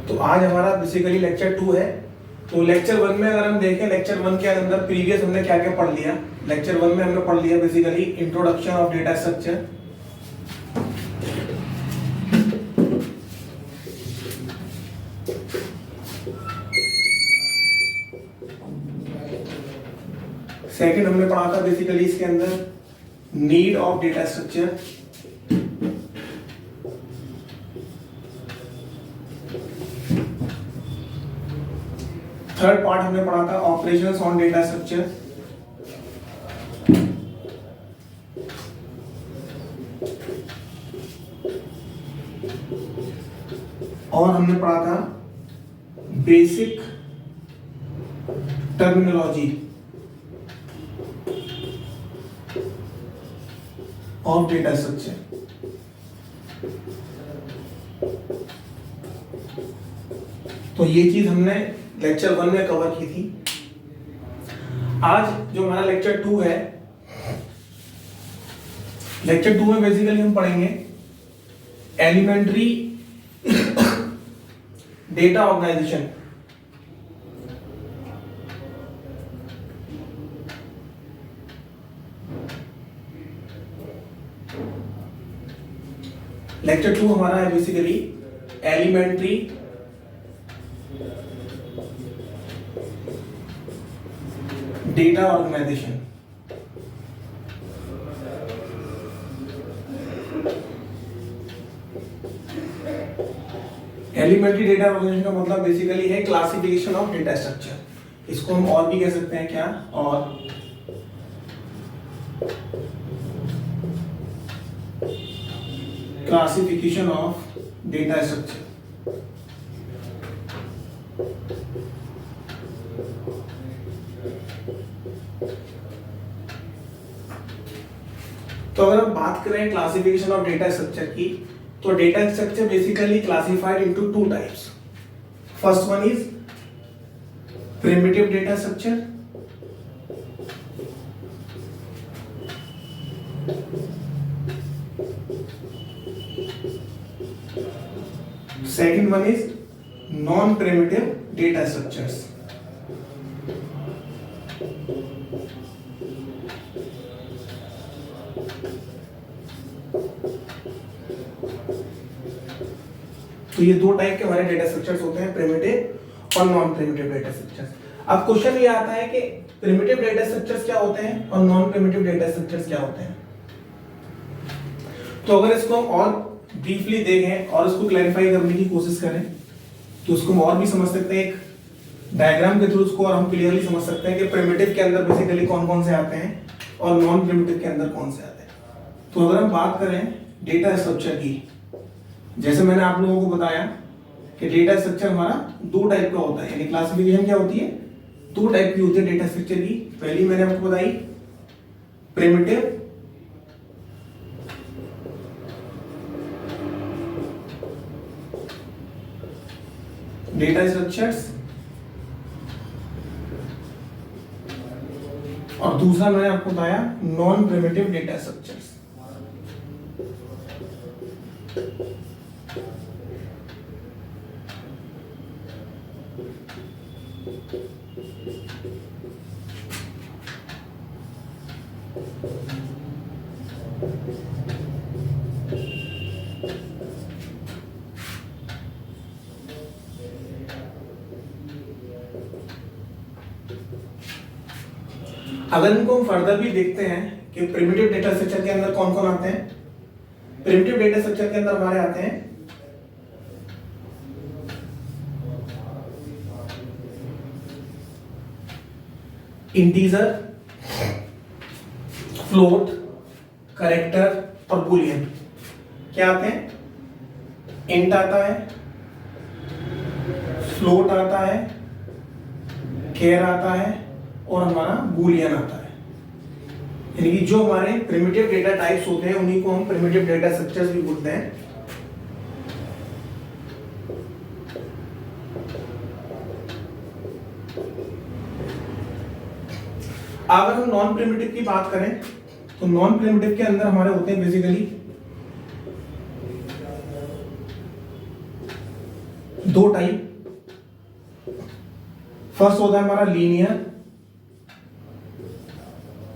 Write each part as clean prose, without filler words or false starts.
तो आज हमारा बेसिकली लेक्चर 2 है। तो लेक्चर 1 में अगर हम देखें, लेक्चर 1 के अंदर प्रीवियस हमने क्या क्या पढ़ लिया। लेक्चर 1 में हमने पढ़ लिया basically introduction of data structure, second हमने पढ़ा था बेसिकली इसके अंदर need of data structure, third part हमने पढ़ा था ऑपरेशंस ऑन डेटा स्ट्रक्चर, और हमने पढ़ा था basic terminology of data structure. तो ये चीज हमने लेक्चर 1 में कवर की थी। आज जो हमारा लेक्चर 2 है, लेक्चर 2 में बेसिकली हम पढ़ेंगे एलिमेंट्री डेटा ऑर्गेनाइजेशन। लेक्चर 2 हमारा है basically elementary data organization. Elementary data organization का मतलब बेसिकली है क्लासिफिकेशन ऑफ डेटा स्ट्रक्चर। इसको हम और भी कह सकते हैं क्या, और क्लासिफिकेशन ऑफ डेटा स्ट्रक्चर। तो अगर हम बात करें क्लासिफिकेशन ऑफ डेटा स्ट्रक्चर की, तो data structure basically classified into two types. First one is primitive data structure, second one is non-primitive data structures। तो ये दो टाइप के हमारे डेटा स्ट्रक्चर्स होते हैं, प्रिमिटिव और नॉन प्रिमिटिव डेटा स्ट्रक्चर्स। अब क्वेश्चन ये आता है कि प्रिमिटिव डेटा स्ट्रक्चर्स क्या होते हैं और नॉन प्रिमिटिव डेटा स्ट्रक्चर्स क्या होते हैं। तो अगर इसको और ब्रीफली देखें और उसको क्लैरिफाई करने की कोशिश करें तो उसको हम और भी समझ सकते हैं। एक डायग्राम के थ्रू उसको और हम क्लियरली समझ सकते हैं कि प्रिमिटिव के अंदर बेसिकली कौन कौन से आते हैं और नॉन प्रिमिटिव के अंदर कौन से आते हैं। तो अगर हम बात करें डेटा स्ट्रक्चर की, जैसे मैंने आप लोगों को बताया कि डेटा स्ट्रक्चर हमारा दो टाइप का होता है, यानी क्लासिफिकेशन क्या होती है, दो टाइप की होती है डेटा स्ट्रक्चर की। पहली मैंने आपको बताई प्रिमिटिव डेटा स्ट्रक्चर्स, और दूसरा मैंने आपको बताया नॉन प्रिमिटिव डेटा स्ट्रक्चर्स। अगर इनको हम फर्दर भी देखते हैं कि प्रिमिटिव डेटा स्ट्रक्चर के अंदर कौन कौन आते हैं। प्रिमिटिव डेटा स्ट्रक्चर के अंदर हमारे आते हैं इंटीजर, फ्लोट, कैरेक्टर और बुलियन। क्या आते हैं, इंट आता है, फ्लोट आता है, केयर आता है और हमारा बूलियन आता है। यानी कि जो हमारे प्रिमिटिव डेटा टाइप्स होते हैं उन्हीं को हम प्रिमिटिव डेटा स्ट्रक्चर्स भी बोलते हैं। अगर हम नॉन प्रिमिटिव की बात करें तो नॉन प्रिमिटिव के अंदर हमारे होते हैं बेसिकली दो टाइप, फर्स्ट होता है हमारा लीनियर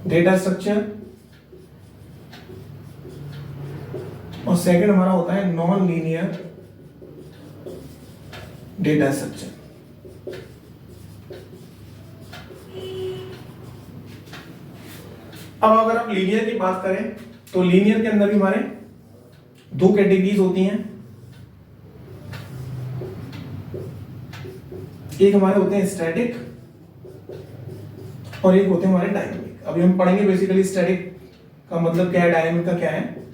डेटा स्ट्रक्चर और सेकंड हमारा होता है नॉन लीनियर डेटा स्ट्रक्चर। अब अगर हम लीनियर की बात करें तो लीनियर के अंदर भी हमारे दो कैटेगरीज होती हैं, एक हमारे होते हैं स्टैटिक और एक होते हैं हमारे डायनेमिक। अभी हम पढ़ेंगे बेसिकली स्टैटिक का मतलब क्या है, डायनेमिक का क्या है।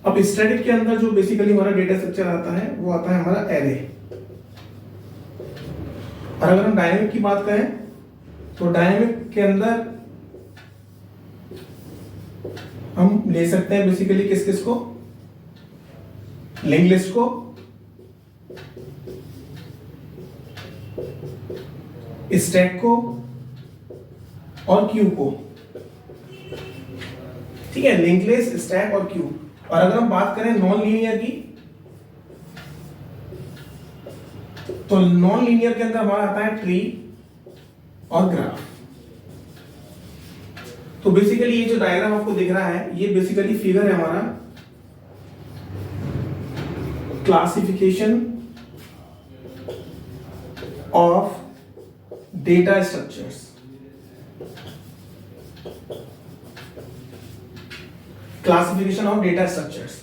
अब स्टैटिक के अंदर जो बेसिकली हमारा डेटा स्ट्रक्चर आता है वो आता है हमारा एरे। और अगर हम डायनेमिक की बात करें तो डायनेमिक के अंदर हम ले सकते हैं बेसिकली किस किस को, लिंक लिस्ट को, स्टैक को और क्यू को। ठीक है, लिंक लिस्ट, स्टैक और क्यू। और अगर हम बात करें नॉन लीनियर की तो नॉन लीनियर के अंदर हमारा आता है ट्री और ग्राफ। तो बेसिकली ये जो डायग्राम आपको दिख रहा है ये बेसिकली फिगर है हमारा classification of data structures. Classification of data structures.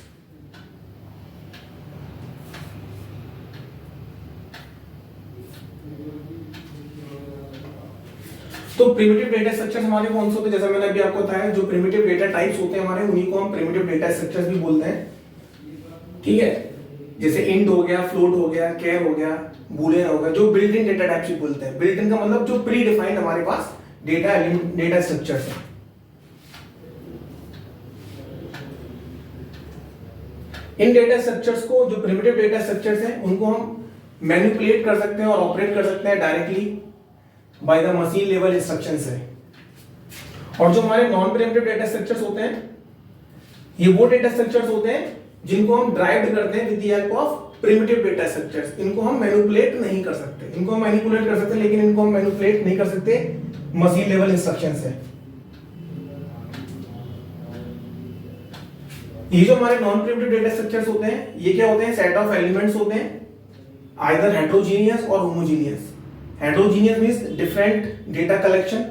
तो प्रिमिटिव डेटा स्ट्रक्चर्स हमारे कौन से होते हैं, जैसा मैंने अभी आपको बताया, जो प्रिमिटिव डेटा टाइप्स होते हैं हमारे उन्हीं को हम प्रिमिटिव डेटा स्ट्रक्चर्स भी बोलते हैं। ठीक है, जैसे इंट हो गया, फ्लोट हो गया, कैर हो गया, बूलियन हो गया, जो बिल्ट इन डेटा टाइप्स भी बोलते हैं। बिल्ट इन का मतलब जो प्री डिफाइंड हमारे पास डेटा स्ट्रक्चर्स है। इन डेटा स्ट्रक्चर्स को, जो प्रिमिटिव डेटा स्ट्रक्चर्स हैं, उनको हम मैनिपुलेट कर सकते हैं और ऑपरेट कर सकते हैं directly by the machine level instruction से। और जो हमारे नॉन प्रिमिटिव डेटा स्ट्रक्चर्स होते हैं ये वो डेटा स्ट्रक्चर्स होते हैं जिनको हम ड्राइव्ड करते हैं with the help of primitive data structures. इनको हम मैनिपुलेट नहीं कर सकते, इनको हम मैनिपुलेट कर सकते हैं लेकिन इनको हम मैनिपुलेट नहीं कर सकते मशीन लेवल इंस्ट्रक्शन से। ये जो हमारे नॉन प्रिमिटिव डेटा स्ट्रक्चर्स होते हैं ये क्या होते हैं, सेट ऑफ एलिमेंट्स होते हैं, आइदर हेटेरोजेनियस और homogeneous. Heterogeneous means different data collection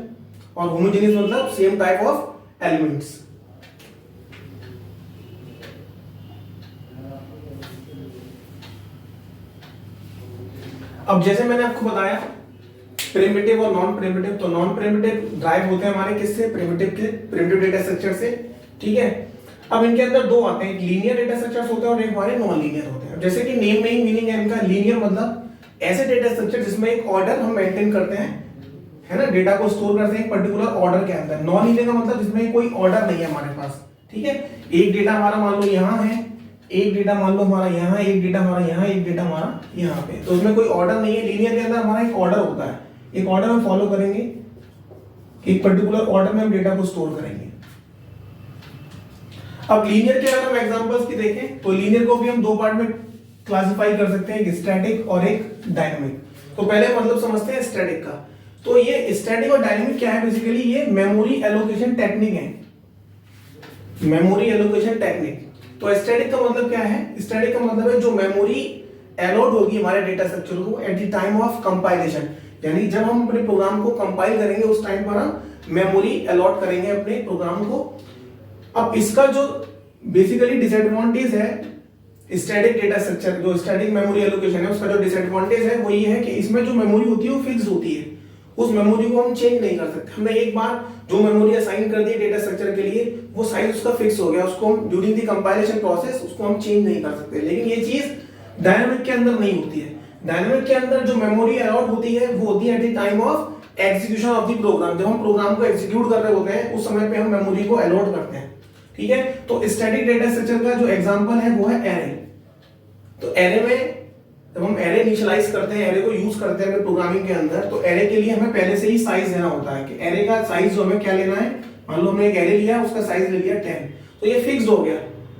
और होमोजेनियस मतलब सेम टाइप ऑफ एलिमेंट्स। अब जैसे मैंने आपको बताया प्रिमिटिव और नॉन प्रिमिटिव, तो नॉन प्रिमिटिव ड्राइव होते हैं हमारे किससे, प्रिमिटिव डेटा स्ट्रक्चर से। ठीक है, अब इनके अंदर दो आते हैं, एक लीनियर डेटा स्ट्रक्चर्स होते हैं और एक हमारे नॉन लीनियर होते हैं। जैसे कि नेम में ही मीनिंग है इनका, लीनियर मतलब ऐसे डेटा स्ट्रक्चर जिसमें एक ऑर्डर हम मेंटेन करते हैं, है ना, डेटा को स्टोर करते हैं एक पर्टिकुलर ऑर्डर के अंदर। नॉन लीनियर का मतलब जिसमें कोई ऑर्डर नहीं है हमारे पास। ठीक है, एक डेटा हमारा मान लो यहाँ है, एक डेटा मान लो हमारा यहाँ, एक डेटा हमारा यहाँ, एक डेटा हमारा यहाँ पे, तो उसमें कोई ऑर्डर नहीं है। लीनियर के अंदर हमारा एक ऑर्डर होता है, एक ऑर्डर हम फॉलो करेंगे, एक पर्टिकुलर ऑर्डर में हम डेटा को स्टोर करेंगे। अब लीनियर के अगर हम एग्जांपल्स की देखें तो लीनियर को भी हम दो पार्ट में क्लासिफाई कर सकते हैं, एक स्टैटिक और एक डायनेमिक। तो पहले मतलब समझते हैं स्टैटिक का। तो ये स्टैटिक और डायनेमिक क्या है, बेसिकली ये मेमोरी एलोकेशन टेक्निक है, मेमोरी एलोकेशन टेक्निक। तो स्टैटिक का मतलब क्या है, स्टैटिक का मतलब है जो मेमोरी एलोट होगी हमारे डेटा स्ट्रक्चर को eight the time of compilation, यानी जब हम अपने प्रोग्राम को कंपाइल करेंगे उस टाइम पर हम मेमोरी अलॉट करेंगे अपने प्रोग्राम को। अब इसका जो बेसिकली डिसएडवांटेज है स्टैटिक डेटा स्ट्रक्चर, जो स्टैटिक मेमोरी एलोकेशन है, उसका जो डिसएडवांटेज है वो ये है कि इसमें जो मेमोरी होती है वो फिक्स होती है, उस मेमोरी को हम चेंज नहीं कर सकते। हमने एक बार जो मेमोरी असाइन कर दी डेटा स्ट्रक्चर के लिए वो साइज उसका फिक्स हो गया, उसको हम ड्यूरिंग द कंपाइलेशन प्रोसेस उसको हम चेंज नहीं कर सकते। लेकिन ये चीज डायनामिक के अंदर नहीं होती है। डायनामिक के अंदर जो मेमोरी अलॉट होती है वो होती है at the time of execution of the program. जब हम प्रोग्राम को एग्जीक्यूट कर रहे होते हैं उस समय पे हम मेमोरी को अलॉट करते हैं। ठीक है, तो स्टैटिक डेटा स्ट्रक्चर का जो एग्जांपल है वो है एरे। तो एरे में जब हम एरे इनिशियलाइज करते हैं, एरे को यूज करते हैं अपने प्रोग्रामिंग के अंदर, तो एरे के लिए हमें पहले से ही साइज देना होता है कि एरे का साइज जो हमें क्या लेना है। मान लो हमने एक एरे लिया, उसका साइज ले लिया 10, तो ये फिक्स्ड हो गया,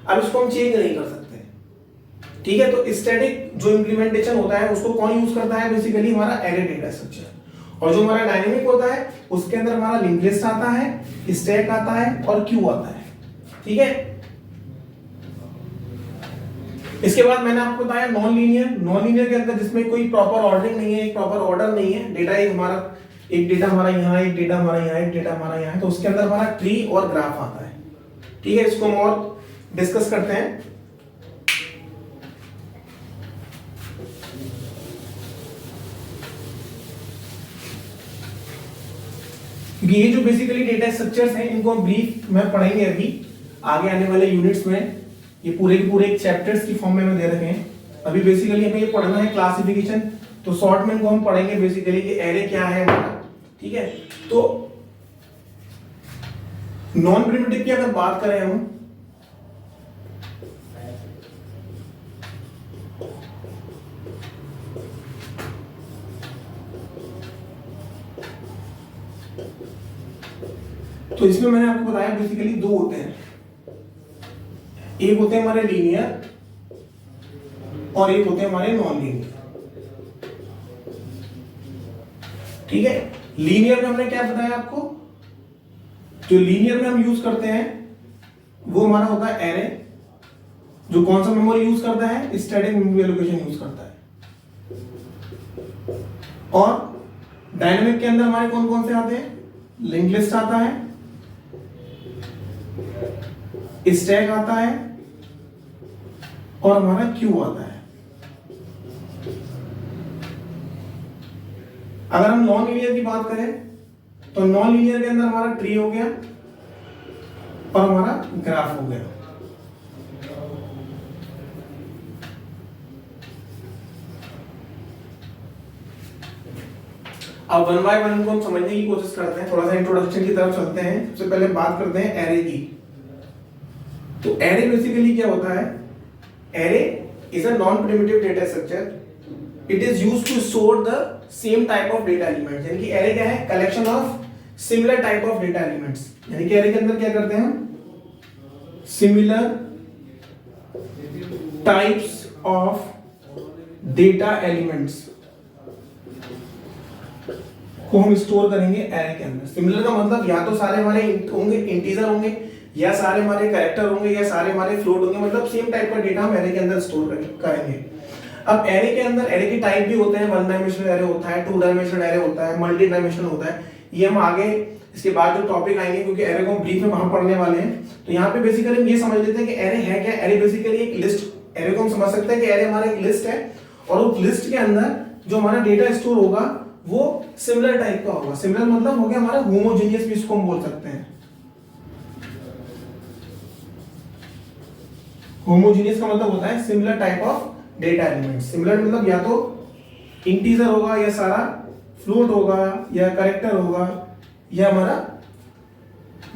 अब इसको हम चेंज नहीं कर सकते। ठीक है, तो स्टैटिक जो इंप्लीमेंटेशन होता है उसको कौन यूज करता है, बेसिकली हमारा एरे डेटा स्ट्रक्चर। और जो हमारा डायनेमिक होता है उसके अंदर हमारा लिंक्ड लिस्ट आता है, स्टैक आता है और क्यू आता है। ठीक है, इसके बाद मैंने आपको बताया नॉन लीनियर। नॉन लीनियर के अंदर जिसमें कोई प्रॉपर ऑर्डरिंग नहीं है, एक प्रॉपर ऑर्डर नहीं है, डेटा एक हमारा यहाँ, एक डेटा हमारा यहाँ, एक डेटा हमारा यहाँ है, तो उसके अंदर हमारा ट्री और ग्राफ आता है। ठीक है, इसको हम और डिस्कस करते हैं। क्योंकि ये जो बेसिकली डेटा स्ट्रक्चर्स हैं इनको हम ब्रीफ में पढ़ेंगे अभी आगे आने वाले यूनिट्स में। ये पूरे के पूरे एक चैप्टर्स की फॉर्म में हमें दे रखे हैं। अभी बेसिकली हमें ये पढ़ना है क्लासिफिकेशन, तो शॉर्ट में इनको हम पढ़ेंगे बेसिकली कि एरे क्या है हमारा। ठीक है, तो नॉन प्रिमिटिव की अगर बात करें हम, तो इसमें मैंने आपको बताया बेसिकली दो होते हैं, एक होते हैं हमारे लीनियर और एक होते हैं हमारे नॉन लीनियर। ठीक है, लीनियर में हमने क्या बताया आपको, जो लीनियर में हम यूज करते हैं वो हमारा होता है एरे, जो कौन सा मेमोरी यूज करता है, स्टैटिक मेमोरी एलोकेशन यूज करता है। और डायनेमिक के अंदर हमारे कौन कौन से आते हैं, लिंक्ड लिस्ट आता है, स्टैक आता है और हमारा क्यू आता है। अगर हम नॉन लीनियर की बात करें तो नॉन लीनियर के अंदर हमारा ट्री हो गया और हमारा ग्राफ हो गया। अब वन बाय वन को हम समझने की कोशिश करते हैं, थोड़ा सा इंट्रोडक्शन की तरफ चलते हैं। सबसे पहले बात करते हैं एरे की। तो एरे बेसिकली क्या होता है, array is a non primitive data structure. It is used to store the same type of data elements. यानी कि एरे क्या है, collection of similar type of data elements. यानी कि एरे के अंदर क्या करते हैं हम, similar types of data elements को हम स्टोर करेंगे एरे के अंदर। सिमिलर का मतलब या तो सारे हमारे होंगे इंटीजर होंगे, या सारे हमारे कैरेक्टर होंगे, या सारे हमारे फ्लोट होंगे, मतलब सेम टाइप का डेटा हम एरे के अंदर स्टोर करेंगे। अब एरे के अंदर एरे के टाइप भी होते हैं, वन डायमेंशनल एरे होता है, टू डायमेंशनल एरे होता है, मल्टी डायमेंशनल होता है। ये हम आगे इसके बाद जो टॉपिक आएंगे, क्योंकि एरे को हम ब्रीफ में वहां पढ़ने वाले हैं, तो यहाँ पे बेसिकली हम ये समझ लेते हैं कि एरे है क्या। एरे बेसिकली एक लिस्ट, एरे को हम समझ सकते हैं कि एरे हमारा एक लिस्ट है, और उस लिस्ट के अंदर जो हमारा डेटा स्टोर होगा वो सिमिलर टाइप का होगा। सिमिलर मतलब हो गया हमारा होमोजेनियस भी इसको हम बोल सकते हैं। होमोजेनियस का मतलब होता है similar type of data element. Similar मतलब या तो इंटीजर होगा, या सारा फ्लोट होगा, या कैरेक्टर होगा, या हमारा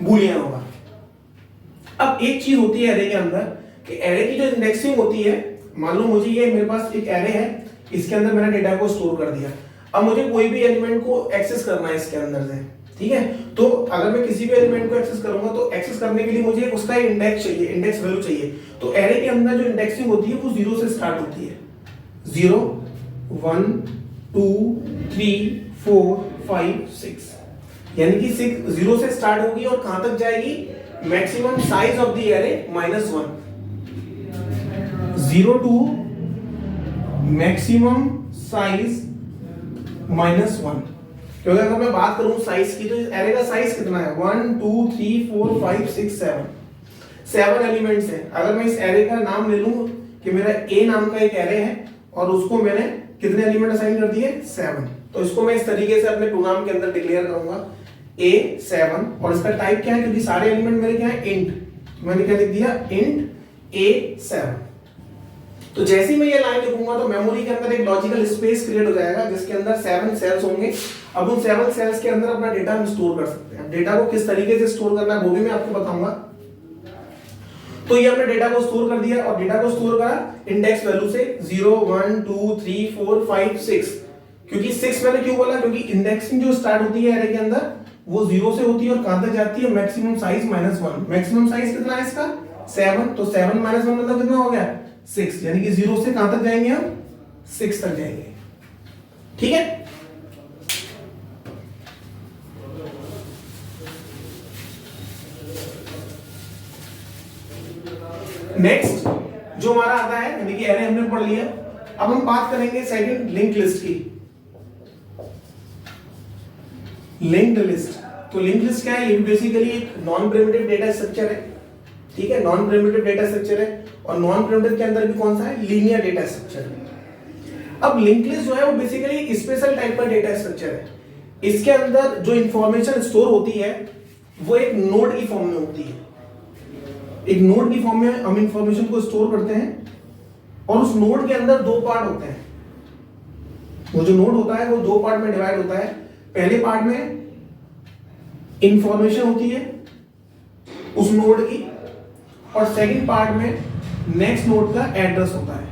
बूलियन होगा। अब एक चीज होती है एरे के अंदर कि एरे की जो इंडेक्सिंग होती है, मान लो मुझे ये मेरे पास एक एरे है, इसके अंदर मैंने डेटा को स्टोर कर दिया। अब मुझे कोई भी एलिमेंट को एक्सेस करना है इसके अंदर से, ठीक है। तो अगर मैं किसी भी एलिमेंट को एक्सेस करूंगा तो एक्सेस करने के लिए मुझे उसका इंडेक्स चाहिए, इंडेक्स वैल्यू चाहिए। तो एरे के अंदर जो इंडेक्सिंग होती है वो 0 से स्टार्ट होती है। 0 1 2 3 4 5 6, यानी कि 0 से स्टार्ट होगी और कहां तक जाएगी, maximum size of the array -1। 0 to maximum size -1। क्योंकि अगर मैं बात करूं साइज की, तो इस एरे का साइज कितना है, 1 2 3 4 5 6 7 एलिमेंट्स हैं। अगर मैं इस एरे का नाम ले लूं कि मेरा ए नाम का एक एरे है और उसको मैंने कितने एलिमेंट असाइन कर दिए, 7, तो इसको मैं इस तरीके से अपने प्रोग्राम के अंदर डिक्लेयर करूंगा A7, और इसका टाइप क्या है, क्योंकि सारे एलिमेंट मेरे क्या है, इंट, मैंने क्या लिख दिया, इंट A7। तो जैसे ही मैं ये लाइन लिखूंगा तो मेमोरी के अंदर एक लॉजिकल स्पेस क्रिएट हो जाएगा जिसके अंदर 7 सेल्स होंगे। अब उन 7 सेल्स के अंदर अपना डेटा हम स्टोर कर सकते हैं। डेटा को किस तरीके से स्टोर करना है वो भी मैं आपको बताऊंगा। तो ये हमने डेटा को स्टोर कर दिया और डेटा को स्टोर करा इंडेक्स वैल्यू से 0 1 2 3 4 5 6। क्योंकि 6 मैंने क्यों बोला, क्योंकि इंडेक्सिंग जो स्टार्ट होती है एरे के अंदर वो 0 से होती है और कहां तक जाती है, मैक्सिमम साइज -1। मैक्सिमम साइज कितना है इसका 7, तो 7 - 1 मतलब कितना हो गया 6, यानी कि 0 से कहां तक जाएंगे हम 6 तक जाएंगे। ठीक है, नेक्स्ट जो हमारा आता है, यानी कि एरे हमने पढ़ लिया। अब हम बात करेंगे सेकंड लिंक लिस्ट की। लिंक्ड लिस्ट, तो लिंक लिस्ट क्या है, ये बेसिकली एक नॉन प्रिमिटिव डेटा स्ट्रक्चर है। ठीक है, नॉन प्रिमिटिव डेटा स्ट्रक्चर है और नॉन प्रिमिटिव के अंदर भी कौन सा है, लीनियर डेटा स्ट्रक्चर है। अब लिंक लिस्ट जो है वो बेसिकली एक स्पेशल टाइप का डेटा स्ट्रक्चर है। इसके अंदर जो इंफॉर्मेशन स्टोर होती है वो एक नोड की फॉर्म में होती है। एक नोड की फॉर्म में हम इंफॉर्मेशन को स्टोर करते हैं और उस नोड के अंदर दो पार्ट होते हैं। वो जो नोड होता है वो दो पार्ट में डिवाइड होता है। पहले पार्ट में इंफॉर्मेशन होती है उस नोड की और सेकंड पार्ट में नेक्स्ट नोड का एड्रेस होता है।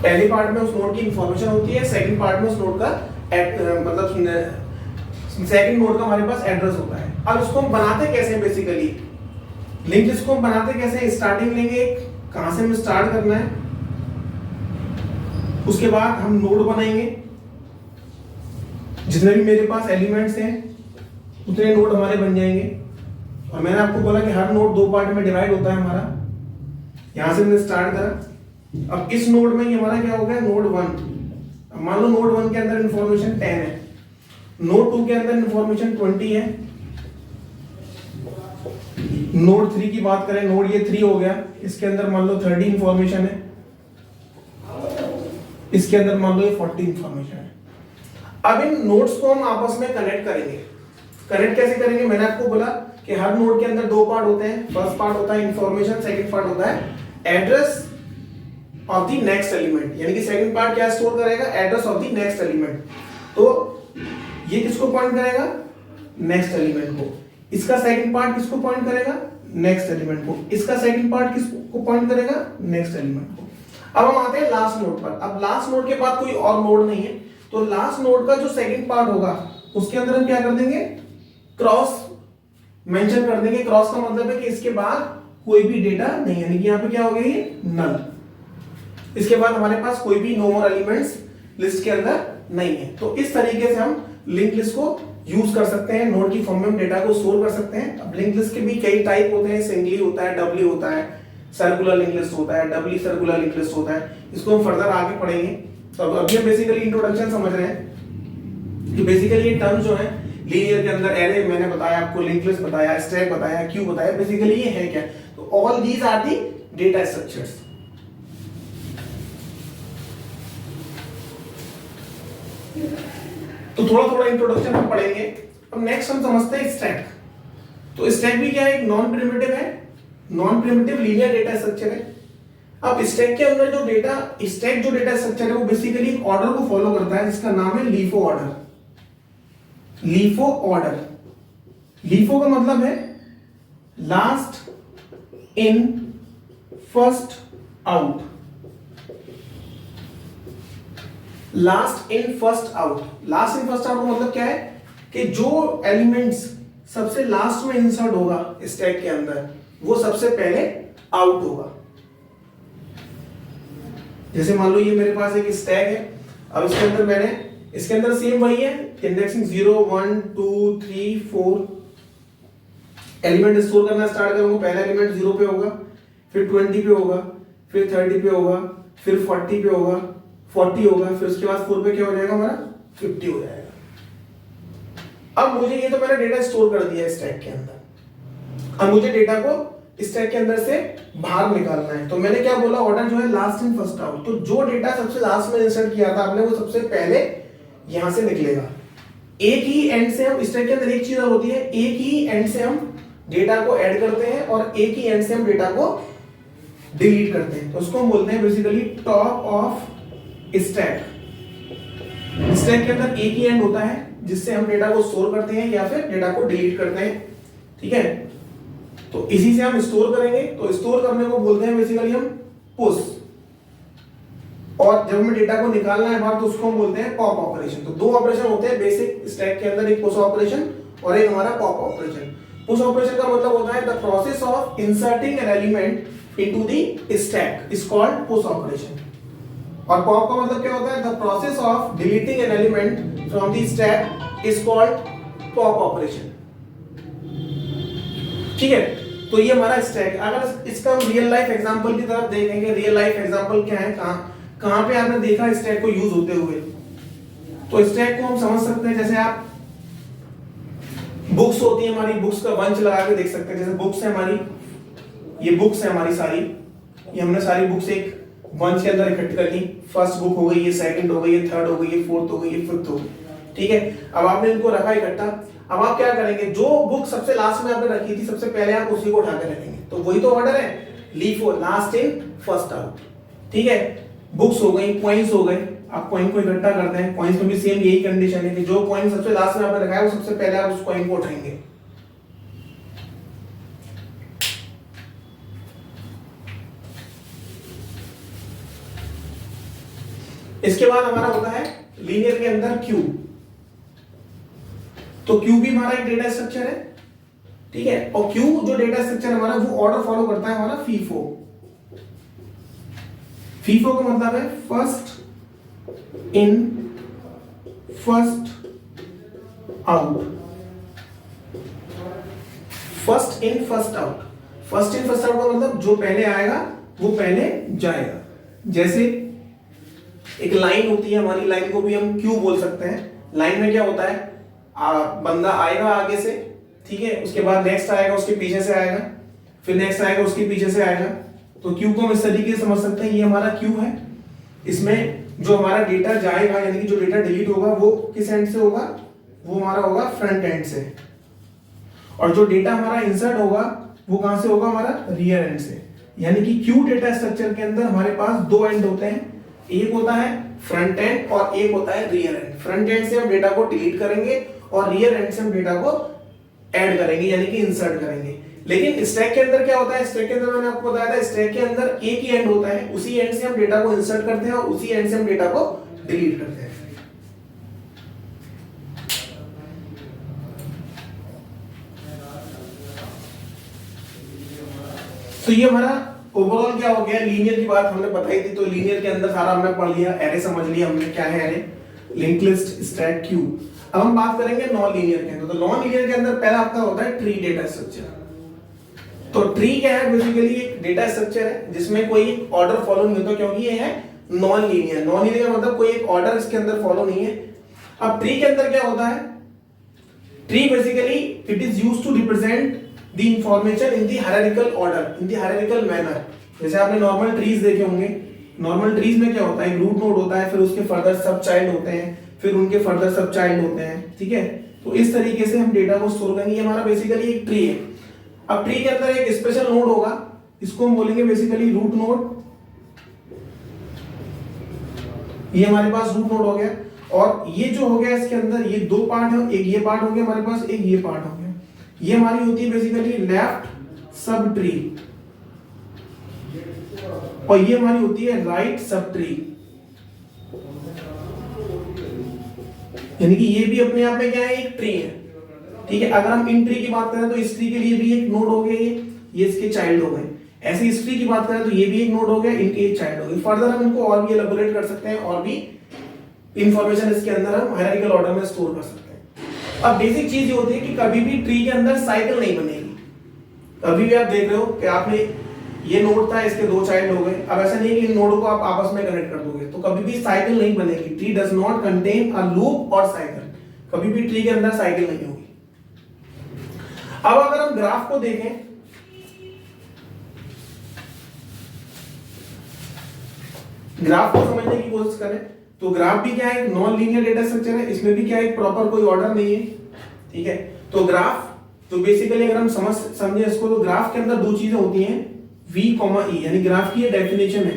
पहले पार्ट में उस नोड की इंफॉर्मेशन होती है, सेकंड पार्ट में उस नोड का मतलब सेकंड नोड का हमारे पास एड्रेस होता है। अब इसको हम बनाते कैसे हैं, बेसिकली लिंक लिस्ट को हम बनाते कैसे हैं, स्टार्टिंग लेंगे कहां से हमें स्टार्ट करना है, उसके बाद हम नोड बनाएंगे। जितने भी मेरे पास एलिमेंट्स हैं उतने नोड हमारे बन जाएंगे। और मैंने आपको बोला कि हर नोड दो पार्ट में डिवाइड होता है हमारा। यहां से हमने स्टार्ट करा। अब इस नोड में हमारा क्या हो गया, नोड 1। मान लो नोड 1 के अंदर इंफॉर्मेशन 10 है, नोड 2 के अंदर इंफॉर्मेशन 20 है। नोड 3 की बात करें, नोड ये 3 हो गया, इसके अंदर मान लो 30 इंफॉर्मेशन है, इसके अंदर मान लो ये 40 इंफॉर्मेशन है। अब इन नोड्स को हम आपस में कनेक्ट करेंगे। कनेक्ट कैसे करेंगे, मैंने आपको बोला कि हर नोड के अंदर दो पार्ट होते हैं। फर्स्ट पार्ट होता है इंफॉर्मेशन, सेकंड पार्ट होता है address of the next element. यानी कि सेकंड पार्ट क्या स्टोर करेगा, address of the next element. तो ये किसको पॉइंट करेगा, नेक्स्ट एलिमेंट को। इसका सेकंड पार्ट किसको पॉइंट करेगा, नेक्स्ट एलिमेंट को। इसका सेकंड पार्ट किसको पॉइंट करेगा, नेक्स्ट एलिमेंट को। अब हम आते हैं लास्ट नोड पर। अब लास्ट नोड के बाद कोई और नोड नहीं है, तो लास्ट नोड का जो सेकंड पार्ट होगा उसके अंदर हम क्या कर देंगे, क्रॉस मेंशन कर देंगे। क्रॉस का मतलब है कि इसके बाद कोई भी डेटा नहीं है, यानी कि यहां पे क्या हो गया, ये नल। इसके बाद हमारे पास कोई भी नो मोर एलिमेंट्स लिस्ट के अंदर नहीं है। तो इस तरीके से हम लिंक लिस्ट को यूज कर सकते हैं, नोड की फॉर्म में हम डेटा को स्टोर कर सकते हैं। अब लिंक लिस्ट के भी कई टाइप होते हैं, सिंगली होता है, डबली होता है, सर्कुलर लिंक लिस्ट होता है, डबली सर्कुलर लिंक लिस्ट होता है। इसको हम फर्दर आगे पढ़ेंगे। तो अभी हम बेसिकली इंट्रोडक्शन समझ रहे हैं कि बेसिकली ये टर्म जो है लीनियर के अंदर एरे मैंने बताया आपको, लिंक लिस्ट बताया, स्टैक बताया, क्यू बताया, बेसिकली ये है क्या। तो all these are the data structures. तो थोड़ा थोड़ा इंट्रोडक्शन हम पढ़ेंगे। अब नेक्स्ट हम समझते हैं स्टैक। तो स्टैक भी क्या है, एक नॉन प्रिमिटिव है, non primitive linear data structure है। अब स्टैक के अंदर जो डेटा, स्टैक जो डेटा स्ट्रक्चर है वो बेसिकली एक ऑर्डर को फॉलो करता है जिसका नाम है LIFO order. LIFO order, LIFO का मतलब है last in first out. Last in first out, last in first out का मतलब क्या है कि जो एलिमेंट्स सबसे लास्ट में इंसर्ट होगा स्टैक के अंदर वो सबसे पहले आउट होगा। जैसे मान लो ये मेरे पास एक स्टैक है। अब इसके अंदर मैंने, इसके अंदर सेम वही है, इंडेक्सिंग 0 1 2 3 4 एलिमेंट स्टोर करना स्टार्ट करूंगा। पहला एलिमेंट 0 पे होगा, फिर 20 पे होगा, फिर 30 पे होगा, फिर 40 पे होगा, 40 होगा, फिर उसके बाद 4 पे क्या हो जाएगा हमारा, 50 हो जाएगा। अब मुझे ये तो मैंने डेटा स्टोर कर दिया स्टैक के अंदर। अब मुझे डेटा को स्टैक के अंदर से बाहर निकालना है। तो मैंने क्या बोला, ऑर्डर जो है लास्ट इन फर्स्ट आउट। तो जो डेटा सबसे लास्ट में इंसर्ट किया था आपने वो सबसे पहले यहां से निकलेगा। एक ही एंड से हम, स्टैक के अंदर एक चीज और होती है, एक ही एंड से हम डेटा को ऐड करते हैं और एक ही एंड से हम डेटा को डिलीट करते हैं। तो उसको हम बोलते हैं basically top of stack. Stack के अंदर एक ही एंड होता है जिससे हम डेटा को स्टोर करते हैं या फिर डेटा को डिलीट करते हैं। ठीक है, तो इसी से हम स्टोर करेंगे, तो स्टोर करने को बोलते हैं बेसिकली हम पुश, और जब हमें डेटा को निकालना है बाहर तो उसको हम बोलते हैं पॉप ऑपरेशन। तो दो ऑपरेशन होते हैं बेसिक स्टैक के अंदर, एक पुश ऑपरेशन और एक हमारा पॉप ऑपरेशन। पुश ऑपरेशन का मतलब होता है the process of inserting an element into the stack is called push operation, और पॉप का मतलब क्या होता है the process of deleting an element from the stack is called pop operation. ठीक है, तो ये हमारा स्टैक। अगर इसका हम रियल लाइफ एग्जांपल की तरफ देखेंगे, रियल लाइफ एग्जांपल क्या है, कहां पे आपने देखा स्टैक को यूज होते हुए, तो स्टैक को हम समझ सकते हैं जैसे आप बुक्स होती है हमारी, बुक्स का बंच लगा के देख सकते हैं। जैसे बुक्स है हमारी, ये बुक्स है हमारी सारी, ये हमने सारी बुक्स एक बंच के अंदर इकट्ठी कर ली। फर्स्ट बुक हो गई, ये सेकंड हो गई, ये थर्ड हो गई, ये फोर्थ हो गई, ये फिफ्थ हो गई। ठीक है, अब आपने इनको रखा इकट्ठा। अब आप क्या करेंगे, जो बुक सबसे लास्ट में आपने रखी थी सबसे पहले आप उसी को उठा के रखेंगे। तो वही तो ऑर्डर है, leave last in first out. ठीक है, बुक्स हो गई, कॉइन्स हो गए, आप कॉइन को इकट्ठा करते हैं। कॉइन्स में भी सेम यही कंडीशन है कि जो कॉइन सबसे लास्ट में आपने रखा है वो सबसे पहले आप उस कॉइन को उठाएंगे। इसके बाद हमारा होता है लीनियर के अंदर क्यू। तो क्यू भी हमारा एक डेटा स्ट्रक्चर है। ठीक है, और क्यू जो डेटा स्ट्रक्चर हमारा वो ऑर्डर फॉलो करता है हमारा फीफो। फीफो का मतलब है first in first out. First in first out, first in first out का मतलब जो पहले आएगा वो पहले जाएगा। जैसे एक लाइन होती है हमारी, लाइन को भी हम क्यू बोल सकते हैं। लाइन में क्या होता है, बंदा आएगा आगे से, ठीक है, उसके बाद नेक्स्ट आएगा, उसके पीछे से आएगा, फिर नेक्स्ट आएगा, उसके पीछे से आएगा। तो क्यू को हम इस तरीके से समझ सकते हैं, ये हमारा क्यू है। इसमें जो हमारा डेटा जाएगा यानी कि जो डेटा डिलीट होगा वो किस एंड से होगा, वो हमारा होगा फ्रंट एंड से, और जो डेटा हमारा इंसर्ट होगा वो कहां से होगा, हमारा रियर एंड से। यानी कि क्यू डेटा स्ट्रक्चर के अंदर हमारे पास दो एंड होते हैं, एक होता है फ्रंट एंड और एक होता है रियर एंड। फ्रंट एंड से हम डेटा को डिलीट करेंगे और रियर एंड से हम डेटा को ऐड करेंगे यानी कि इंसर्ट करेंगे। लेकिन स्टैक के अंदर क्या होता है, स्टैक के अंदर मैंने आपको बताया था, स्टैक के अंदर एक ही एंड होता है, उसी एंड से हम डेटा को इंसर्ट करते हैं और उसी एंड से हम डेटा को डिलीट करते हैं। तो ये हमारा ओवरऑल क्या हो गया, लीनियर की बात हमने बताई थी। तो लीनियर के अंदर सारा हमने पढ़ लिया, एरे समझ लिया हमने क्या है array, link list, stack, Q. अब हम बात करेंगे नॉन लीनियर के अंदर। तो नॉन लीनियर के अंदर पहला आपका होता है ट्री डेटा स्ट्रक्चर। तो ट्री क्या है, बेसिकली एक डेटा स्ट्रक्चर है जिसमें कोई ऑर्डर फॉलो नहीं होता, क्योंकि ये है नॉन लीनियर। नॉन लीनियर का मतलब कोई एक ऑर्डर इसके अंदर फॉलो नहीं है। अब ट्री के अंदर क्या होता है, tree basically it is used to represent the information in the hierarchical order, in the hierarchical manner. जैसे आपने नॉर्मल ट्रीज देखे होंगे, नॉर्मल ट्रीज में क्या होता है, रूट नोड होता है, फिर उसके फर्दर सब चाइल्ड होते हैं, फिर उनके फर्दर सब चाइल्ड होते हैं। ठीक है, तो इस तरीके से हम डेटा को स्टोर करेंगे। ये हमारा बेसिकली एक ट्री है। अब ट्री के अंदर एक स्पेशल नोड होगा, इसको हम बोलेंगे बेसिकली रूट नोड। ये हमारे पास रूट नोड हो गया, और ये जो हो गया इसके अंदर ये दो पार्ट है, एक ये पार्ट हो गया हमारे पास, एक ये पार्ट हो गया। ये हमारी होती है बेसिकली लेफ्ट सब ट्री, और ये हमारी होती है राइट सब ट्री। यानी कि ये भी अपने आप में क्या है, एक ट्री है। ठीक है, अगर हम इन ट्री की बात करें तो इस ट्री के लिए भी एक नोड हो गया, ये इसके चाइल्ड हो गए। ऐसे इस ट्री की बात करें तो ये भी एक नोड हो गया, इनके एक चाइल्ड हो गए। फर्दर हम इनको और भी एलाबोरेट कर सकते हैं, और भी इंफॉर्मेशन इसके अंदर हम हायरार्किकल ऑर्डर में स्टोर कर सकते हैं। अब बेसिक चीज ये होती है कि कभी भी ट्री के अंदर साइकिल नहीं बनेगी। कभी भी आप देख रहे हो कि आपने ये नोड था, इसके दो चाइल्ड हो गए। अब ऐसा नहीं कि इन नोडों को आप आपस में कनेक्ट कर दोगे, तो कभी भी साइकिल नहीं बनेगी। Tree does not contain a loop और साइकिल, कभी भी ट्री के अंदर साइकिल नहीं होगी। अब अगर हम ग्राफ को देखें, ग्राफ को समझने की कोशिश करें, तो ग्राफ भी क्या है, एक नॉन लीनियर डेटा स्ट्रक्चर है। इसमें भी क्या है, प्रॉपर कोई ऑर्डर नहीं है। ठीक है, तो ग्राफ तो बेसिकली अगर हम समझे इसको, तो ग्राफ के अंदर दो चीजें होती हैं, V, E, यानी ग्राफ की ये डेफिनेशन है।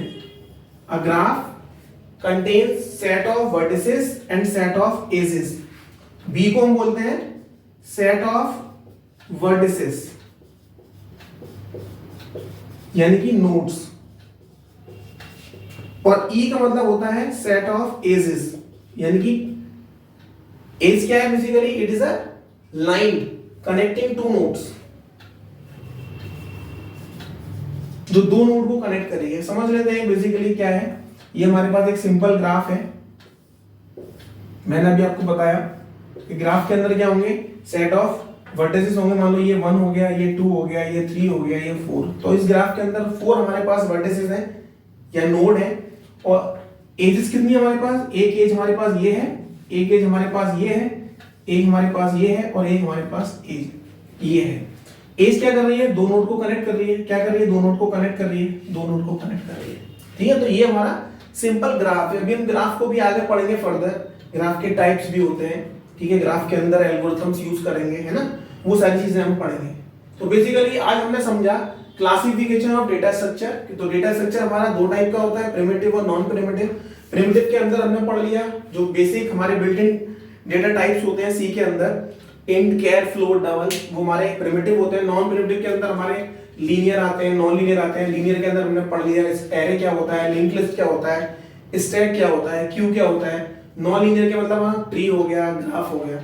A graph contains set of vertices and set of edges. V को हम बोलते हैं सेट ऑफ वर्टिसेस, यानी कि नोड्स, और ई का मतलब होता है सेट ऑफ एजेस, यानी कि एज क्या है basically, it is a line connecting two nodes, जो दो नोड को कनेक्ट करेगी। समझ लेते हैं बेसिकली क्या है। ये हमारे पास एक सिंपल ग्राफ है, मैंने अभी आपको बताया कि ग्राफ के अंदर क्या होंगे, सेट ऑफ वर्टिसेस होंगे। मान लो ये 1 हो गया, ये 2 हो गया, ये 3 हो गया, ये 4। तो इस ग्राफ के अंदर 4 हमारे पास वर्टिसेस हैं या नोड है, और एजेस कितनी है हमारे पास, एक एज हमारे पास ये है, एक एज हमारे पास ये है, एक हमारे पास ये है, और एक हमारे पास एज ये है। एज क्या कर रही है, दो नोड को कनेक्ट कर रही है। क्या कर रही है, दो नोड को कनेक्ट कर रही है, दो नोड को कनेक्ट कर रही है। ठीक है, तो ये हमारा सिंपल ग्राफ है। अभी हम ग्राफ को भी आगे पढ़ेंगे फर्दर, ग्राफ के टाइप्स भी होते हैं। ठीक है, ग्राफ के अंदर एल्गोरिथम्स यूज करेंगे, है ना, वो सारी चीजें हम पढ़ेंगे। तो बेसिकली आज हमने समझा क्लासिफिकेशन ऑफ डेटा स्ट्रक्चर। तो डेटा स्ट्रक्चर हमारा दो टाइप का होता है, प्रिमिटिव और नॉन प्रिमिटिव। प्रिमिटिव के अंदर हमने पढ़ लिया जो बेसिक हमारे बिल्ट इन डेटा टाइप्स होते हैं सी के अंदर, इंट, कैर, फ्लोट, डबल, वो हमारे प्रिमिटिव होते हैं। नॉन प्रिमिटिव के अंदर हमारे लीनियर आते हैं, नॉन लीनियर आते हैं। लीनियर के अंदर हमने पढ़ लिया एरे क्या होता है, लिंक लिस्ट क्या होता है, स्टैक क्या होता है, क्यू क्या होता है। नॉन लीनियर के मतलब ट्री हो गया, ग्राफ हो गया।